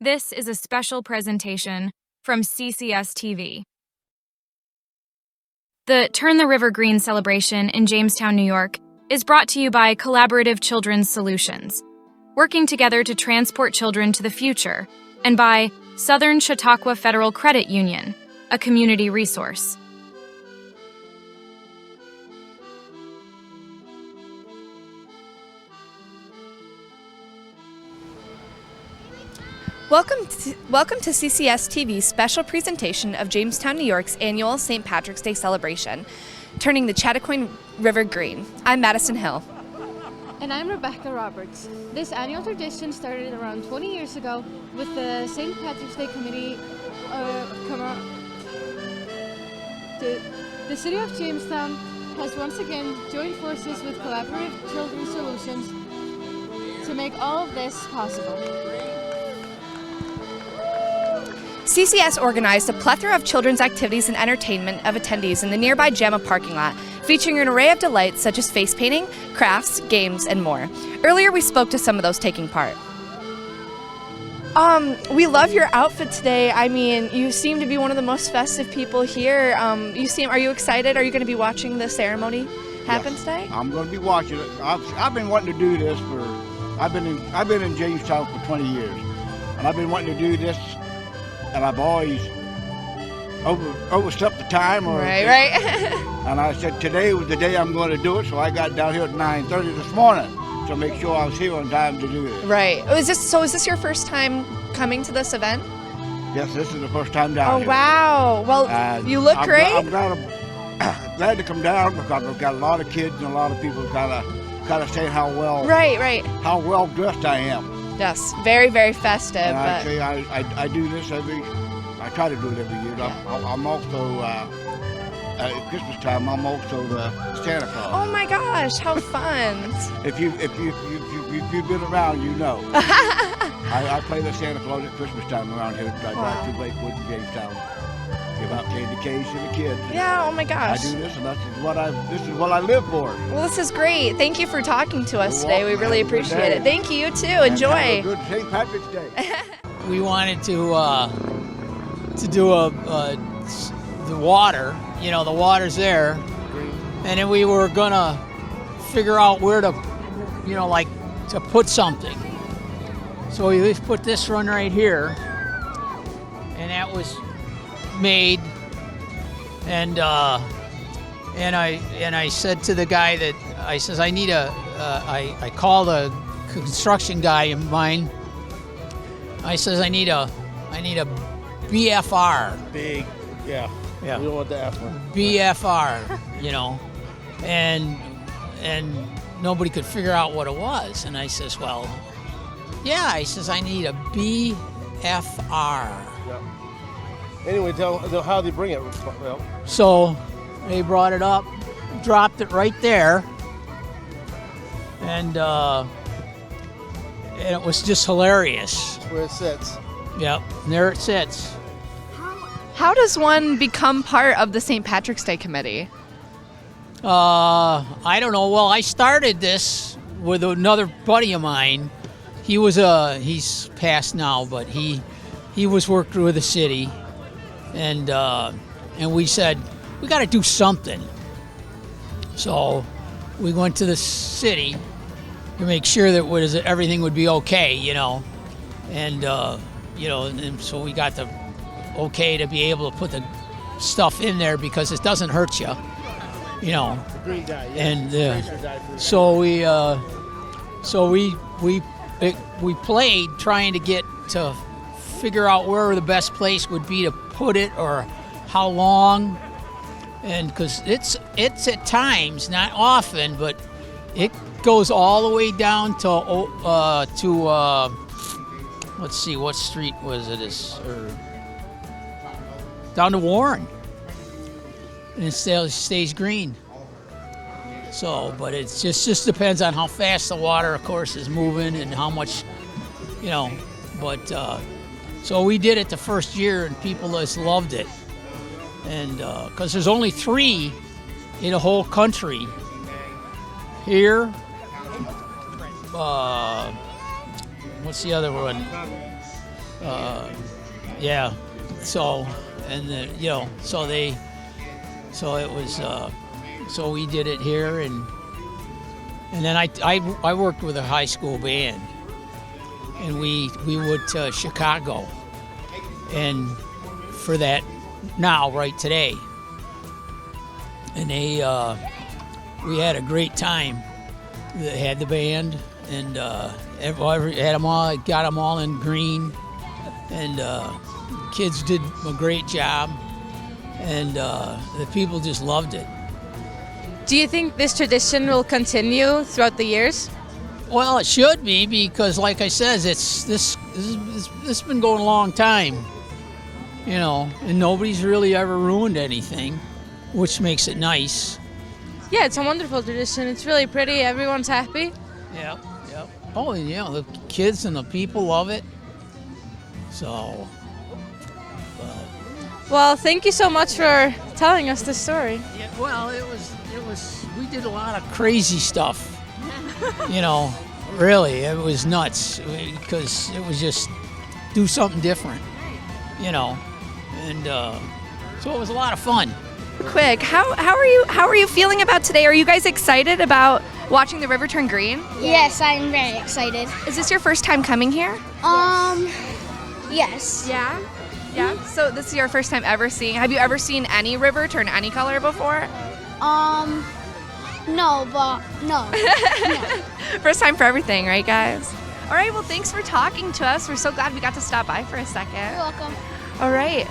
This is a special presentation from CCS-TV. The Turn the River Green celebration in Jamestown, New York is brought to you by Collaborative Children's Solutions, working together to transport children to the future, and by Southern Chautauqua Federal Credit Union, a community resource. Welcome to CCS-TV's special presentation of Jamestown, New York's annual St. Patrick's Day celebration, turning the Chadakoin River green. I'm Madison Hill. And I'm Rebecca Roberts. This annual tradition started around 20 years ago with the St. Patrick's Day Committee. The City of Jamestown has once again joined forces with Collaborative Children's Solutions to make all of this possible. CCS organized a plethora of children's activities and entertainment of attendees in the nearby JAMA parking lot, featuring an array of delights such as face painting, crafts, games, and more. Earlier, we spoke to some of those taking part. We love your outfit today. I mean, you seem to be one of the most festive people here. Are you excited? Are you going to be watching the ceremony happen today? I'm going to be watching it. I've been wanting to do this I've been in Jamestown for 20 years, and I've been wanting to do this. And I've always overstepped the time. Right. And I said today was the day I'm going to do it, so I got down here at 9:30 this morning to make sure I was here on time to do it. Right. Is this your first time coming to this event? Yes, this is the first time down here. Oh, wow. Well, you look great. I'm glad to come down because I've got a lot of kids and a lot of people kind of saying how well how well dressed I am. Yes, very, very festive. And I do this I try to do it every year. Yeah. I'm also, at Christmas time, I'm also the Santa Claus. Oh my gosh, how fun. If you've been around, you know. I play the Santa Claus at Christmas time around here. I drive to Lakewood and Jamestown. Give out candy canes to the kids. Yeah, oh my gosh. I do this, and this is what I live for. Well, this is great. Thank you for talking to us today. We really appreciate it. Thank you, you too. Enjoy. Have a good St. Patrick's Day. We wanted to do the water. You know, the water's there, and then we were gonna figure out where to, to put something. So we put this one right here, and that was made, and I said to the guy that I need I called a construction guy of mine. I says I need a BFR. Big, yeah. We don't want the F one. BFR, and nobody could figure out what it was, and I says, well, yeah. I says I need a BFR. Yeah. Anyway, tell how they bring it. Well. So they brought it up, dropped it right there, and it was just hilarious. That's where it sits. Yep, and there it sits. How does one become part of the St. Patrick's Day Committee? I don't know. Well, I started this with another buddy of mine. He's passed now, but he was working with the city. And we said, we got to do something. So we went to the city to make sure that everything would be okay, and so we got the okay to be able to put the stuff in there because it doesn't hurt you, The green dye, yeah. And so we played trying to figure out where the best place would be to put it or how long, and because it's at times, not often, but it goes all the way down to let's see, what street was it? Down to Warren, and it stays green. So, but it just depends on how fast the water, of course, is moving and how much, but. So we did it the first year, and people just loved it. And because there's only 3 in the whole country. Here, what's the other one? Yeah. So, and then, you know, so it was, so we did it here, and then I worked with a high school band, and we went to Chicago, and for that now, right today, and we had a great time. They had the band, and everybody had them all, got them all in green, and kids did a great job, and the people just loved it. Do you think this tradition will continue throughout the years? Well, it should be, because, like I said, this been going a long time, you know, and nobody's really ever ruined anything, which makes it nice. Yeah, it's a wonderful tradition. It's really pretty. Everyone's happy. Yeah. Oh, yeah, the kids and the people love it. So. Well, thank you so much for telling us this story. Yeah, well, it was. We did a lot of crazy stuff. You know, really, it was nuts, because it was just do something different. You know, and so it was a lot of fun. Quick, how are you feeling about today? Are you guys excited about watching the river turn green? Yes, I'm very excited. Is this your first time coming here? Yes. Yeah. Yeah. So this is your first time ever seeing. Have you ever seen any river turn any color before? No, but no. First time for everything, right, guys? All right. Well, thanks for talking to us. We're so glad we got to stop by for a second. You're welcome. All right.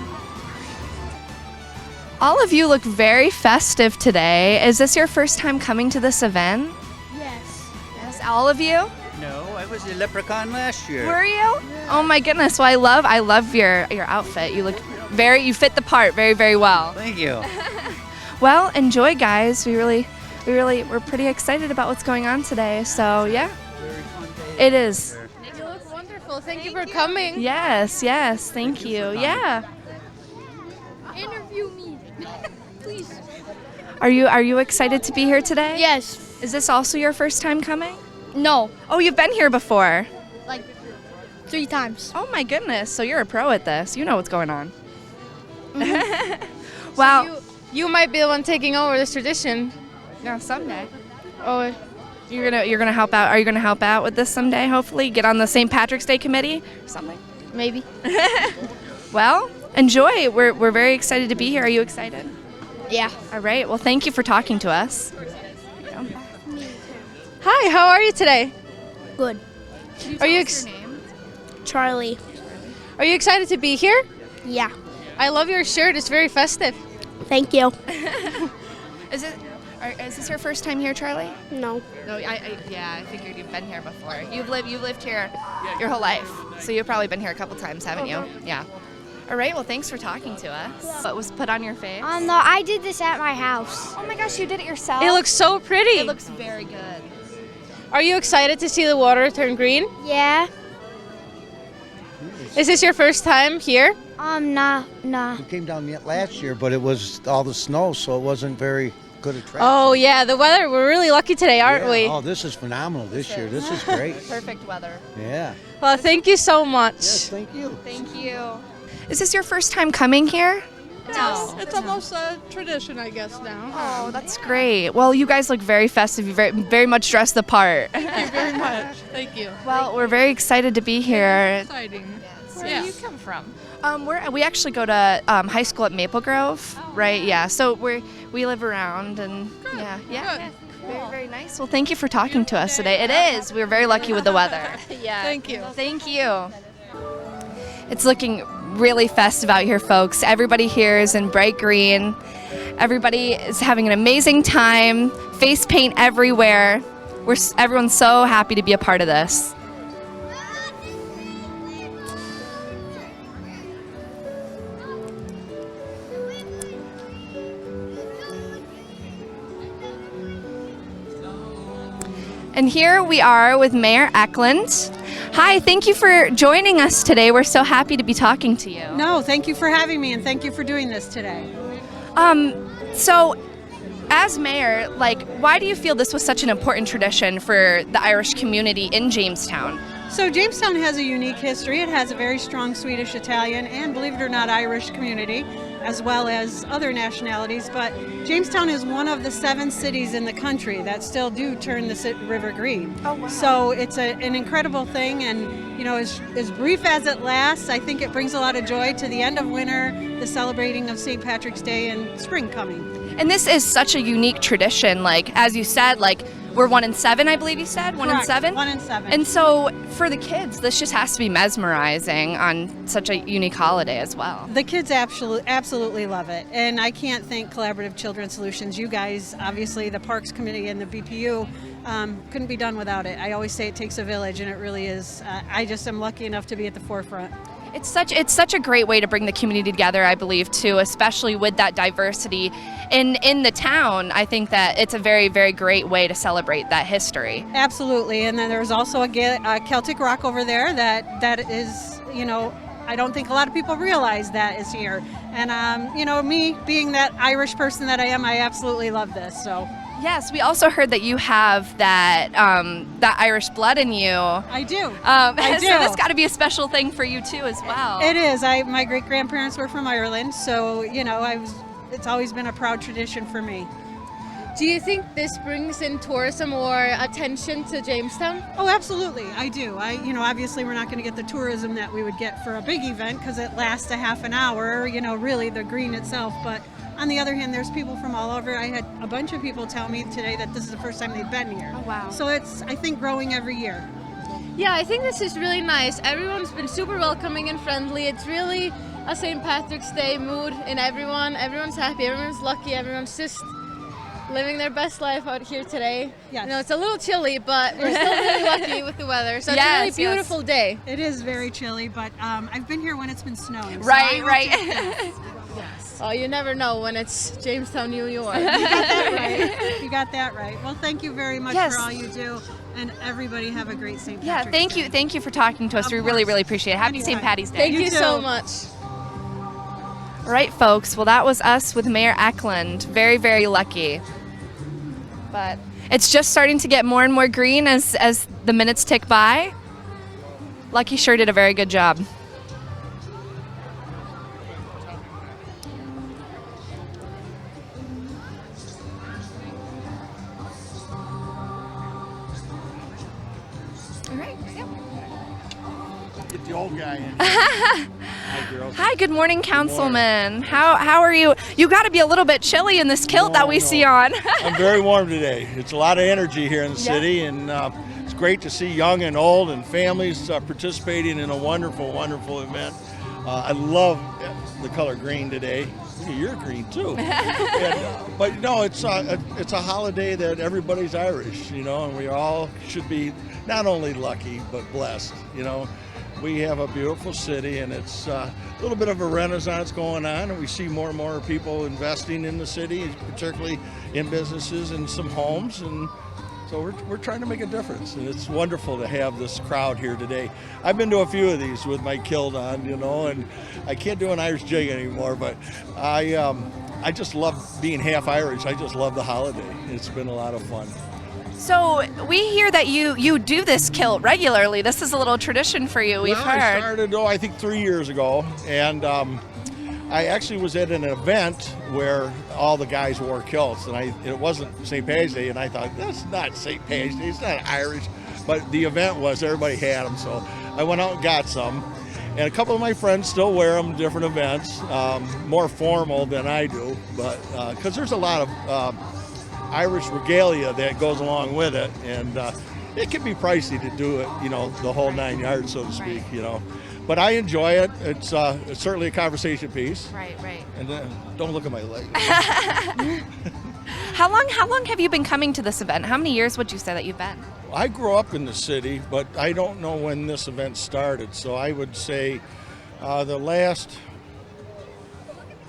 All of you look very festive today. Is this your first time coming to this event? Yes. Yes. All of you? No, I was a leprechaun last year. Were you? Oh my goodness. Well, I love your outfit. You you fit the part very, very well. Thank you. Well, enjoy, guys. we're pretty excited about what's going on today. So yeah, it is. You look wonderful. Thank you for coming. Yes. Thank you. Yeah. Interview me, please. Are you excited to be here today? Yes. Is this also your first time coming? No. Oh, you've been here before. Like 3 times. Oh my goodness. So you're a pro at this. You know what's going on. Wow. So you might be the one taking over this tradition. Yeah, someday. Oh, You're gonna help out. Are you gonna help out with this someday? Hopefully, get on the St. Patrick's Day committee or something. Maybe. Well, enjoy. We're very excited to be here. Are you excited? Yeah. All right. Well, thank you for talking to us. hi. How are you today? Good. Are you Charlie. Are you excited to be here? Yeah. I love your shirt. It's very festive. Thank you. Is this your first time here, Charlie? No. No. I figured you've been here before. You've lived here your whole life, so you've probably been here a couple times, haven't you? Yeah. All right. Well, thanks for talking to us. What was put on your face? No, I did this at my house. Oh my gosh, you did it yourself. It looks so pretty. It looks very good. Are you excited to see the water turn green? Yeah. Is this your first time here? Nah. We came down yet last year, but it was all the snow, so it wasn't very good attraction. Oh yeah, the weather. We're really lucky today, aren't Yeah. we? Oh, this is phenomenal this year. This is great. Perfect weather. Yeah. Well, thank you so much. Yes, thank you. Thank you. Is this your first time coming here? No. It's almost a tradition, I guess, now. Oh, that's great. Well, you guys look very festive. You very much dressed the part. Thank you very much. Thank you. Well, we're very excited to be here. Exciting. Where do you come from? We actually go to high school at Maple Grove, right? Yeah. So we live around, and yeah. Very, very nice. Well, thank you for talking to us today. It is. We're very lucky with the weather. Yeah. Thank you. Thank you. It's looking really festive out here, folks. Everybody here is in bright green. Everybody is having an amazing time. Face paint everywhere. Everyone's so happy to be a part of this. And here we are with Mayor Eklund. Hi, thank you for joining us today. We're so happy to be talking to you. No, thank you for having me, and thank you for doing this today. So, as mayor, why do you feel this was such an important tradition for the Irish community in Jamestown? So Jamestown has a unique history. It has a very strong Swedish, Italian, and believe it or not, Irish community, as well as other nationalities. But Jamestown is one of the 7 cities in the country that still do turn the river green. Oh, wow. So it's an incredible thing, and you know, as brief as it lasts, I think it brings a lot of joy to the end of winter, the celebrating of St. Patrick's Day, and spring coming. And this is such a unique tradition. Like, as you said, like, we're 1 in 7, I believe you said? 1 in Correct. 7? 1 in 7. And so for the kids, this just has to be mesmerizing on such a unique holiday as well. The kids absolutely love it. And I can't thank Collaborative Children's Solutions. You guys, obviously the Parks Committee and the BPU, couldn't be done without it. I always say it takes a village, and it really is. I just am lucky enough to be at the forefront. It's such a great way to bring the community together, I believe, too, especially with that diversity in the town. I think that it's a very, very great way to celebrate that history. Absolutely. And then there's also a Celtic rock over there that is, you know, I don't think a lot of people realize that is here. And, you know, me being that Irish person that I am, I absolutely love this. So. Yes, we also heard that you have that Irish blood in you. I do. I do. So that's got to be a special thing for you too, as well. It is. My great grandparents were from Ireland, so you know, it's always been a proud tradition for me. Do you think this brings in tourism or attention to Jamestown? Oh, absolutely. I do. You know, obviously we're not going to get the tourism that we would get for a big event because it lasts a half an hour. You know, really the green itself, but. On the other hand, there's people from all over. I had a bunch of people tell me today that this is the first time they've been here. Oh, wow. So it's, I think, growing every year. Yeah, I think this is really nice. Everyone's been super welcoming and friendly. It's really a St. Patrick's Day mood in everyone. Everyone's happy, everyone's lucky, everyone's just living their best life out here today. Yes. You know, it's a little chilly, but we're still really lucky with the weather. So it's a really beautiful day. It is very chilly, but I've been here when it's been snowing. Right, so right. Yes. Oh, you never know when it's Jamestown, New York. You got that right. You got that right. Well, thank you very much Yes. for all you do, and everybody have a great St. Yeah, Patrick's Day. thank you for talking to us. Of We course. really, really appreciate it. Happy St. Anytime. Patty's Day. Thank You you too. so much. All right, folks. Well, that was us with Mayor Eklund. Very, very lucky. But it's just starting to get more and more green as the minutes tick by. Lucky sure did a very good job. All right. Yeah. Get the old guy in. Hi, girls. Hi, good morning, Councilman. How are you? You got to be a little bit chilly in this kilt that we see on. I'm very warm today. It's a lot of energy here in the Yeah. city, and it's great to see young and old and families participating in a wonderful, wonderful event. I love the color green today. You're green too. But no, it's a holiday that everybody's Irish, you know, and we all should be not only lucky but blessed. You know, we have a beautiful city, and it's a little bit of a renaissance going on, and we see more and more people investing in the city, particularly in businesses and some homes, and so we're trying to make a difference, and it's wonderful to have this crowd here today. I've been to a few of these with my kilt on, you know, and I can't do an Irish jig anymore, but I just love being half Irish. I just love the holiday. It's been a lot of fun. So we hear that you do this kilt regularly. This is a little tradition for you. We've heard. I started, I think 3 years ago, and I actually was at an event where all the guys wore kilts, and it wasn't St. Patty's Day, and I thought, that's not St. Patty's Day, it's not Irish, but the event was, everybody had them, so I went out and got some, and a couple of my friends still wear them different events, more formal than I do, but because there's a lot of Irish regalia that goes along with it, and it can be pricey to do it, you know, the whole 9 yards, so to speak, you know. But I enjoy it. It's certainly a conversation piece. Right. And don't look at my leg. How long have you been coming to this event? How many years would you say that you've been? I grew up in the city, but I don't know when this event started. So I would say the last,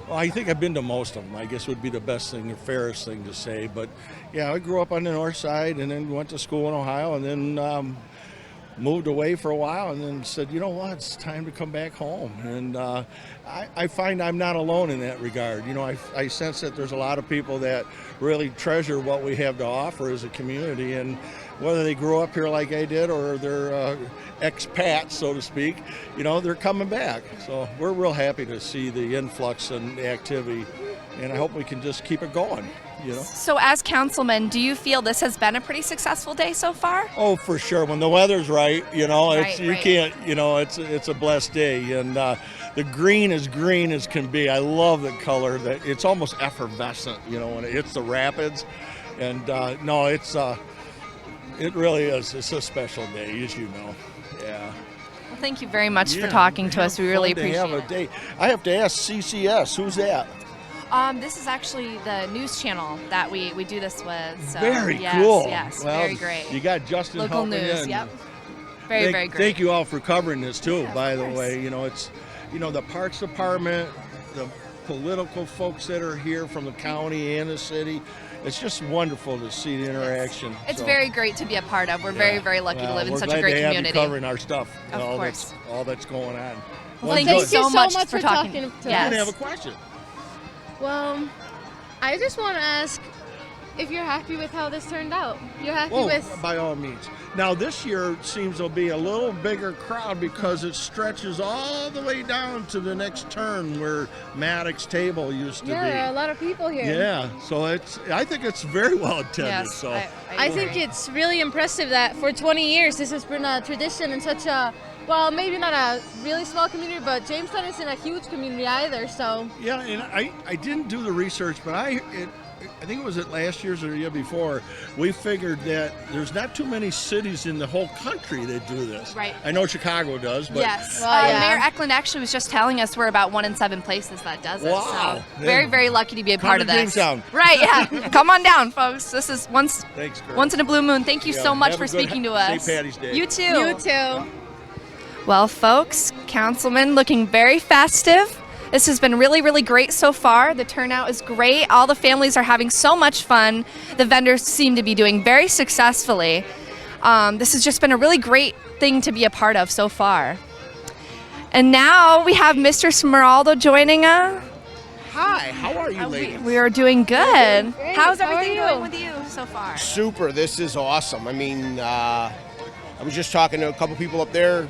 well, I think I've been to most of them, I guess would be the best thing, the fairest thing to say. But yeah, I grew up on the north side and then went to school in Ohio and then moved away for a while and then said, you know what, it's time to come back home. And I find I'm not alone in that regard. You know, I sense that there's a lot of people that really treasure what we have to offer as a community, and whether they grow up here like I did or they're expats, so to speak, you know, they're coming back. So we're real happy to see the influx and the activity, and I hope we can just keep it going, you know. So as councilman, do you feel this has been a pretty successful day so far? Oh, for sure. When the weather's right, you know, you Right. can't, you know, it's a blessed day. And the green as can be. I love the color. That it's almost effervescent, you know, when it hits the rapids. And no, it really is. It's a special day, as you know. Yeah. Well, thank you very much for talking to us. We really appreciate have a day. I have to ask CCS, who's that? This is actually the news channel that we do this with. So, Very yes, cool. Yes, Well, very great. You got Justin Local helping news, in. yep. Very great. Thank you all for covering this too, Yeah, by of the course. way. You know, it's, you know, the Parks Department, the political folks that are here from the county and the city. It's just wonderful to see the interaction. It's So, very great to be a part of. We're very, very lucky to live in we're such glad a great to have community. You covering our stuff. Of all course. All that's going on. Well, thank good. you so much for talking to I us. Yes. didn't have a question. Well, I just want to ask if you're happy with how this turned out. You're happy Oh, with... by all means. Now this year seems to be a little bigger crowd because it stretches all the way down to the next turn where Maddox Table used to Yeah, be. there are a lot of people here. Yeah, so I think it's very well attended. Yes, so I think it's really impressive that for 20 years this has been a tradition in such a, well, maybe not a really small community, but Jamestown isn't a huge community either, so. yeah, and I didn't do the research, but I think it was at last year's or the year before, we figured that there's not too many cities in the whole country that do this. Right. I know Chicago does, but Yes. Well, yeah. Mayor Eklund actually was just telling us we're about 1 in 7 places that does it. Wow. So very, very lucky to be a Come part to of this. Jamestown. Right, yeah. Come on down, folks. This is once Thanks, Kurt. in a blue moon. Thank you Yeah, so much have for a good speaking to us. St. Patty's Day. You too. You too. Well, folks, councilman looking very festive. This has been really, really great so far. The turnout is great. All the families are having so much fun. The vendors seem to be doing very successfully. This has just been a really great thing to be a part of so far. And now we have Mr. Smeraldo joining us. Hi, how are you, ladies? We are doing good. Great. How's How are everything you? going with you so far? Super, this is awesome. I mean, I was just talking to a couple people up there.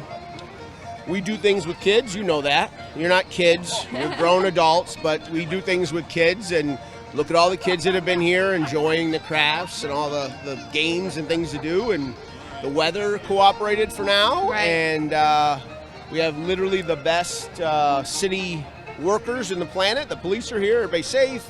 We do things with kids, you know that. You're not kids, you're grown adults, but we do things with kids, and look at all the kids that have been here enjoying the crafts and all the games and things to do, and the weather cooperated for now, Right. and we have literally the best city workers in the planet. The police are here, everybody's safe,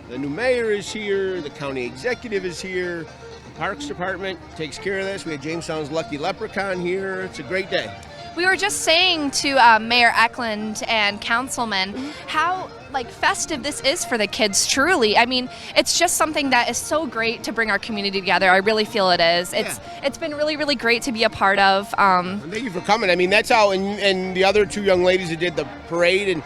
the new mayor is here, the county executive is here, the Parks Department takes care of this. We had Jamestown's Lucky Leprechaun here. It's a great day. We were just saying to Mayor Eklund and councilman how festive this is for the kids, truly. I mean, it's just something that is so great to bring our community together. I really feel it is. It's been really, really great to be a part of. Thank you for coming. I mean, that's how, and the other two young ladies that did the parade, and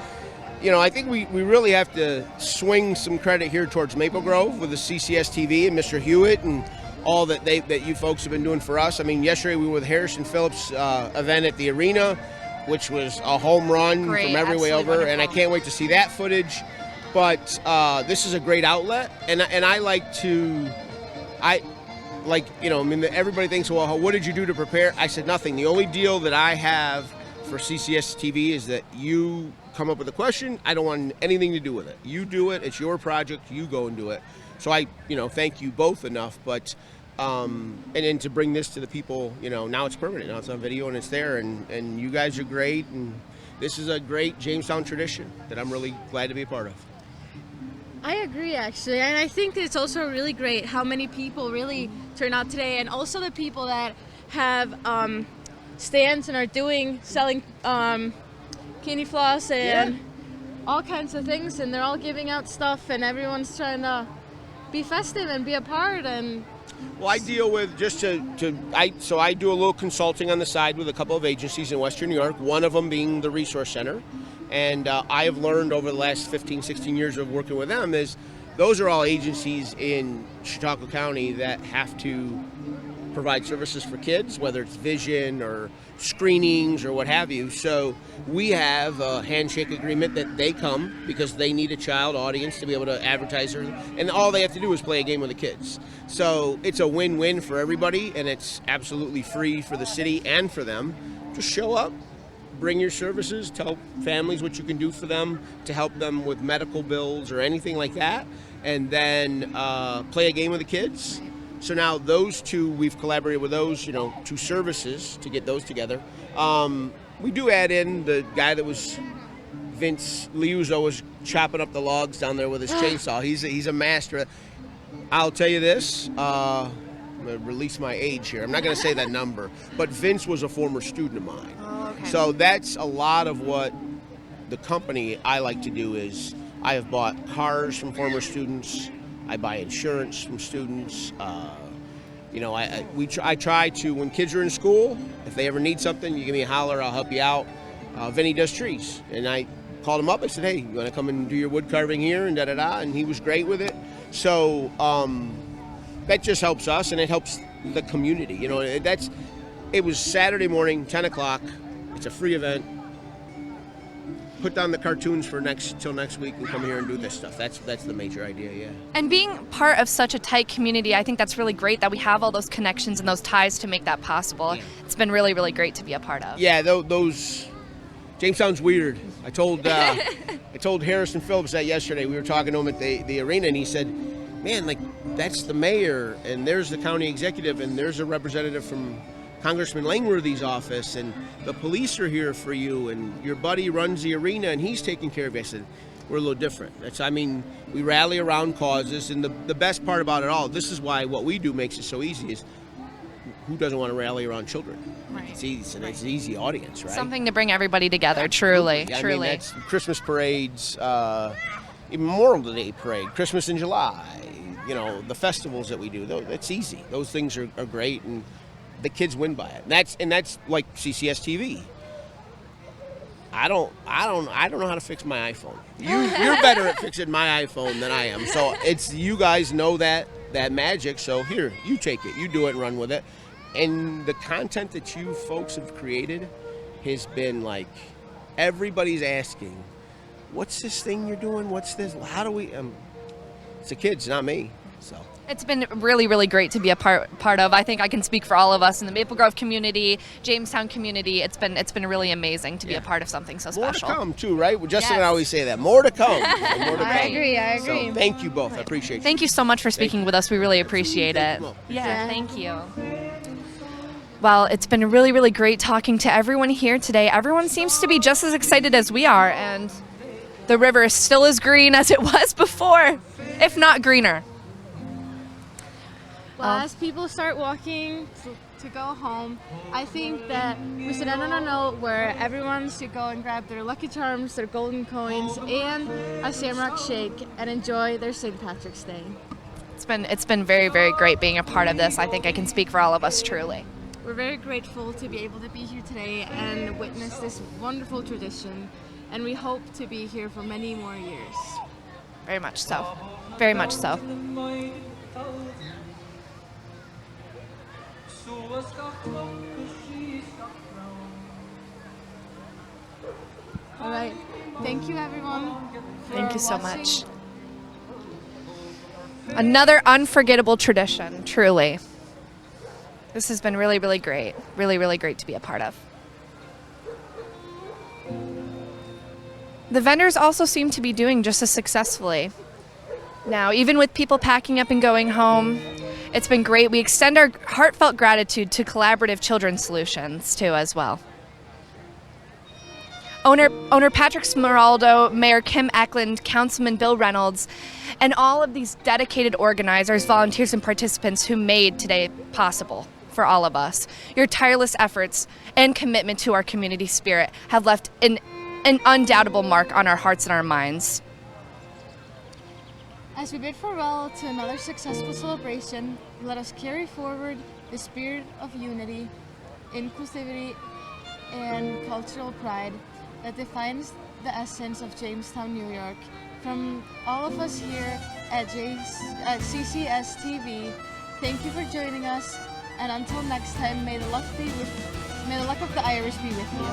you know, I think we really have to swing some credit here towards Maple Grove with the CCS-TV and Mr. Hewitt and all that you folks have been doing for us. I mean, yesterday we were with Harrison Phillips' event at the arena, which was a home run Great, from every way over, absolutely and I wonderful. can't wait to see that footage. But this is a great outlet, and I like to, you know, I mean, everybody thinks, well, what did you do to prepare? I said nothing. The only deal that I have for CCS-TV is that you come up with a question. I don't want anything to do with it. You do it. It's your project. You go and do it. So I, you know, thank you both enough, but and then to bring this to the people, you know, now it's permanent. Now it's on video and it's there, and you guys are great, and this is a great Jamestown tradition that I'm really glad to be a part of. I agree, actually, and I think it's also really great how many people really turn out today, and also the people that have stands and are selling candy floss and all kinds of things, and they're all giving out stuff, and everyone's trying to be festive and be a part. And well, I deal with so I do a little consulting on the side with a couple of agencies in Western New York, one of them being the Resource Center. And I have learned over the last 15, 16 years of working with them is those are all agencies in Chautauqua County that have to provide services for kids, whether it's vision or screenings or what have you. So we have a handshake agreement that they come because they need a child audience to be able to advertise, and all they have to do is play a game with the kids. So it's a win-win for everybody, and it's absolutely free for the city and for them. Just show up, bring your services, tell families what you can do for them to help them with medical bills or anything like that, and then play a game with the kids. So now those two, we've collaborated with those, two services to get those together. We do add in the guy that was, Vince Liuzzo was chopping up the logs down there with his chainsaw. He's a master. I'll tell you this, I'm going to release my age here. I'm not going to say that number, but Vince was a former student of mine. Oh, okay. So that's a lot of what the company I like to do is I have bought cars from former students. I buy insurance from students. I try to, when kids are in school, if they ever need something, you give me a holler, I'll help you out. Vinny does trees, and I called him up. I said, hey, you want to come and do your wood carving here, and da-da-da, and he was great with it. So that just helps us, and it helps the community. It was Saturday morning, 10 o'clock. It's a free event. Put down the cartoons for till next week and come here and do this stuff. That's the major idea, yeah. And being part of such a tight community, I think that's really great that we have all those connections and those ties to make that possible. Yeah. It's been really, really great to be a part of. Yeah, those Jamestown's weird. I told Harrison Phillips that yesterday. We were talking to him at the arena, and he said, man, that's the mayor, and there's the county executive, and there's a representative from Congressman Langworthy's office, and the police are here for you, and your buddy runs the arena, and he's taking care of you. I said, we're a little different. We rally around causes, and the best part about it all, this is why what we do makes it so easy, is who doesn't want to rally around children? Right. It's easy, and it's an easy audience, right? Something to bring everybody together, truly. I mean, that's Christmas parades, even Memorial Day parade, Christmas in July, the festivals that we do, that's easy. Those things are great, and the kids win by it. And that's like CCS-TV. I don't know how to fix my iPhone. You're better at fixing my iPhone than I am. So you guys know that magic. So here, you take it, you do it and run with it. And the content that you folks have created has been everybody's asking, what's this thing you're doing? What's this? How do we? It's the kids, not me. So. It's been really, really great to be a part of. I think I can speak for all of us in the Maple Grove community, Jamestown community. It's been really amazing to be a part of something so special. More to come too, right? Justin and I always say that. More to come. I agree. So, thank you both. I appreciate you. Thank you so much for speaking with us. We really appreciate it. Yeah, thank you. Well, it's been really, really great talking to everyone here today. Everyone seems to be just as excited as we are, and the river is still as green as it was before, if not greener. Well, as people start walking to go home, I think that we should end on a note where everyone should go and grab their Lucky Charms, their golden coins, and a Shamrock Shake and enjoy their St. Patrick's Day. It's been very, very great being a part of this. I think I can speak for all of us, truly. We're very grateful to be able to be here today and witness this wonderful tradition, and we hope to be here for many more years. Very much so. Very much so. All right. Thank you, everyone. Thank you so much. Another unforgettable tradition, truly. This has been really, really great. Really, really great to be a part of. The vendors also seem to be doing just as successfully. Now, even with people packing up and going home, it's been great. We extend our heartfelt gratitude to Collaborative Children's Solutions, too, as well. Owner Patrick Smeraldo, Mayor Kim Eklund, Councilman Bill Reynolds, and all of these dedicated organizers, volunteers, and participants who made today possible for all of us. Your tireless efforts and commitment to our community spirit have left an undoubtable mark on our hearts and our minds. As we bid farewell to another successful celebration, let us carry forward the spirit of unity, inclusivity, and cultural pride that defines the essence of Jamestown, New York. From all of us here at CCS-TV, thank you for joining us, And until next time, may the luck of the Irish be with you.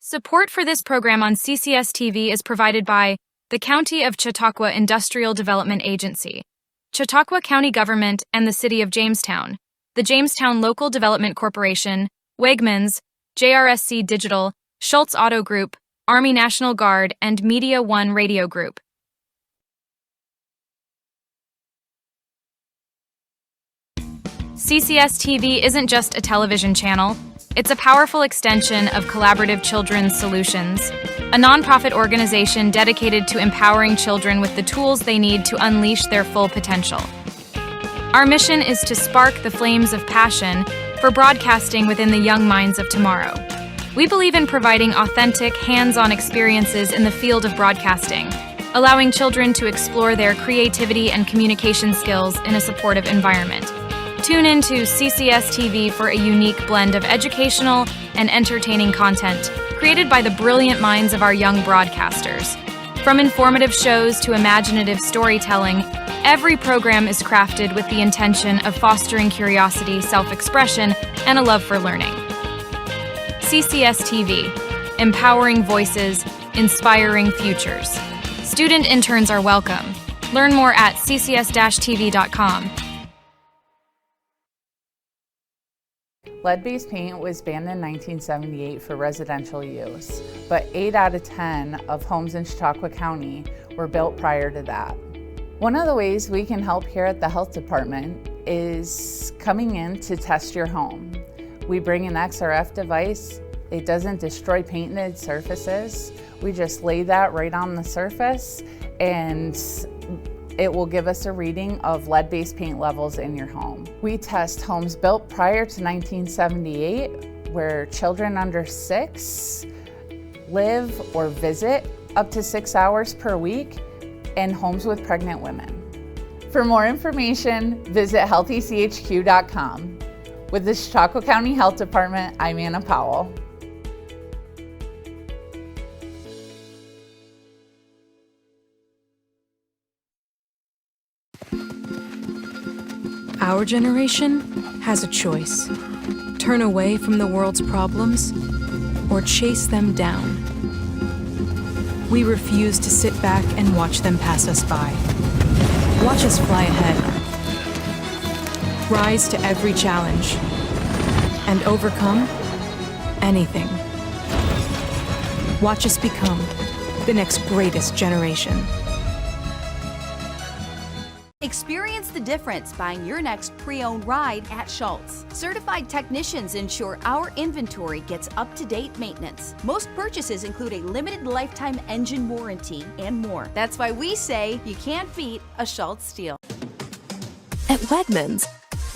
Support for this program on CCS-TV is provided by the County of Chautauqua Industrial Development Agency, Chautauqua County Government and the City of Jamestown, the Jamestown Local Development Corporation, Wegmans, JRSC Digital, Schultz Auto Group, Army National Guard, and Media One Radio Group. CCS-TV isn't just a television channel. It's a powerful extension of Collaborative Children's Solutions, a nonprofit organization dedicated to empowering children with the tools they need to unleash their full potential. Our mission is to spark the flames of passion for broadcasting within the young minds of tomorrow. We believe in providing authentic, hands-on experiences in the field of broadcasting, allowing children to explore their creativity and communication skills in a supportive environment. Tune in to CCS-TV for a unique blend of educational and entertaining content created by the brilliant minds of our young broadcasters. From informative shows to imaginative storytelling, every program is crafted with the intention of fostering curiosity, self-expression, and a love for learning. CCS-TV, empowering voices, inspiring futures. Student interns are welcome. Learn more at ccs-tv.com. Lead-based paint was banned in 1978 for residential use, but 8 out of 10 of homes in Chautauqua County were built prior to that. One of the ways we can help here at the health department is coming in to test your home. We bring an XRF device. It doesn't destroy painted surfaces. We just lay that right on the surface and it will give us a reading of lead-based paint levels in your home. We test homes built prior to 1978 where children under 6 live or visit up to 6 hours per week, and homes with pregnant women. For more information, visit healthychq.com. With the Chautauqua County Health Department, I'm Anna Powell. Our generation has a choice: turn away from the world's problems or chase them down. We refuse to sit back and watch them pass us by. Watch us fly ahead. Rise to every challenge and overcome anything. Watch us become the next greatest generation. Experience the difference buying your next pre-owned ride at Schultz. Certified technicians ensure our inventory gets up-to-date maintenance. Most purchases include a limited lifetime engine warranty and more. That's why we say you can't beat a Schultz deal. At Wegmans,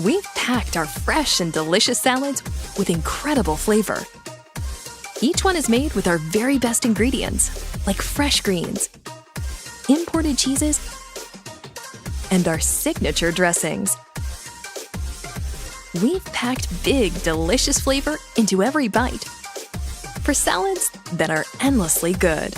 we've packed our fresh and delicious salads with incredible flavor. Each one is made with our very best ingredients, like fresh greens, imported cheeses, and our signature dressings. We've packed big, delicious flavor into every bite for salads that are endlessly good.